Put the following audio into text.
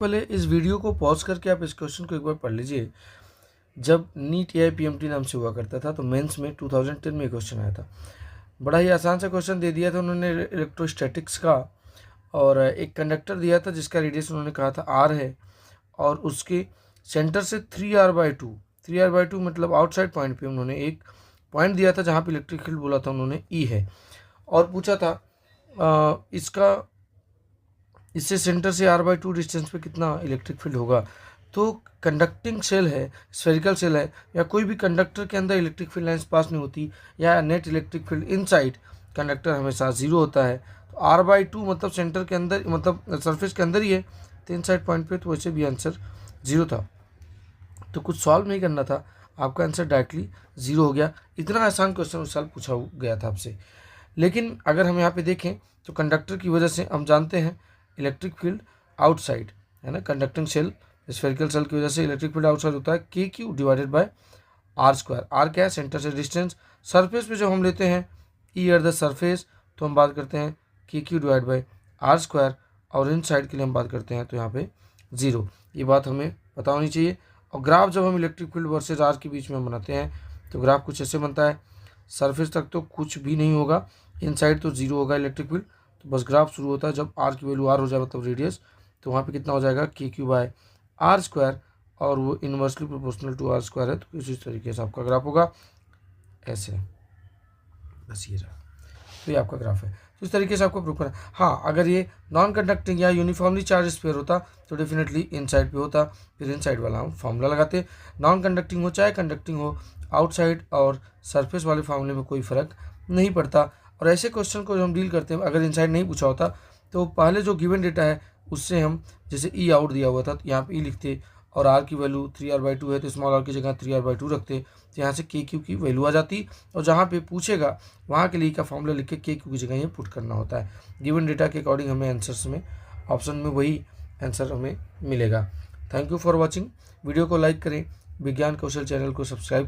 पहले इस वीडियो को पॉज करके आप इस क्वेश्चन को एक बार पढ़ लीजिए। जब नीट एआई पीएमटी नाम से हुआ करता था तो मेंस में 2010 में क्वेश्चन आया था। बड़ा ही आसान सा क्वेश्चन दे दिया था उन्होंने इलेक्ट्रोस्टैटिक्स का, और एक कंडक्टर दिया था जिसका रेडियस उन्होंने कहा था आर है, और उसके सेंटर से 3r/2 मतलब आउटसाइड पॉइंट पे उन्होंने एक पॉइंट दिया था जहाँ पे इलेक्ट्रिक फील्ड बोला था उन्होंने ई है, और पूछा था इससे सेंटर से r/2 डिस्टेंस पे कितना इलेक्ट्रिक फील्ड होगा। तो कंडक्टिंग सेल है, स्फेरिकल सेल है, या कोई भी कंडक्टर के अंदर इलेक्ट्रिक फील्ड लाइन्स पास नहीं होती, या net electric field inside conductor हमेशा 0 होता है। तो r/2 मतलब सेंटर के अंदर, मतलब सरफेस के अंदर ही है, तो इनसाइड पॉइंट पे तो वैसे भी आंसर 0 था। तो कुछ सॉल्व नहीं करना था, आपका आंसर डायरेक्टली 0 हो गया। इतना आसान क्वेश्चन उस साल पूछा गया था आपसे। लेकिन अगर हम यहाँ पे देखें तो कंडक्टर की वजह से हम जानते हैं इलेक्ट्रिक फील्ड आउटसाइड है ना, कंडक्टिंग सेल स्फेरिकल सेल की वजह से इलेक्ट्रिक फील्ड आउटसाइड होता है KQ divided by r²। r क्या है? सेंटर से डिस्टेंस। सरफेस पे जब हम लेते हैं ई एट द सरफेस तो हम बात करते हैं KQ डिवाइड बाय r², और इन साइड के लिए हम बात करते हैं तो यहाँ पे 0। ये बात हमें पता होनी चाहिए। और ग्राफ जब हम इलेक्ट्रिक फील्ड वर्सेज r के बीच में हम बनाते हैं तो ग्राफ कुछ ऐसे बनता है। सरफेस तक तो कुछ भी नहीं होगा, इनसाइड तो 0 होगा इलेक्ट्रिक फील्ड। तो बस ग्राफ शुरू होता है जब r की वैल्यू r हो जाए, मतलब रेडियस, तो वहाँ पे कितना हो जाएगा KQ बाय r², और वो इन्वर्सली प्रोपोर्शनल टू r² है। तो इसी तरीके से आपका ग्राफ होगा ऐसे, बस ये रहा। तो ये आपका ग्राफ है। तो इस तरीके से आपको प्रूव करना। हाँ, अगर ये नॉन कंडक्टिंग या यूनिफॉर्मली चार्ज स्फीयर होता तो डेफिनेटली इनसाइड पे होता, फिर इनसाइड वाला हम फॉर्मूला लगाते। नॉन कंडक्टिंग हो चाहे कंडक्टिंग हो, आउटसाइड और सरफेस वाले फार्मूले में कोई फ़र्क नहीं पड़ता। और ऐसे क्वेश्चन को जो हम डील करते हैं, अगर इनसाइड नहीं पूछा होता तो पहले जो गिवन डेटा है उससे हम, जैसे ई आउट दिया हुआ था तो यहाँ पे ई लिखते, और r की वैल्यू 3r/2 है तो स्मॉल r की जगह 3r/2 रखते, तो यहाँ से KQ की वैल्यू आ जाती, और जहाँ पे पूछेगा वहाँ के लिए का फॉर्मूला लिख के KQ की जगह ये पुट करना होता है। गिवन डेटा के अकॉर्डिंग हमें आंसर्स में, ऑप्शन में वही आंसर हमें मिलेगा। Thank you for watching. Video को लाइक करें, विज्ञान कौशल चैनल को सब्सक्राइब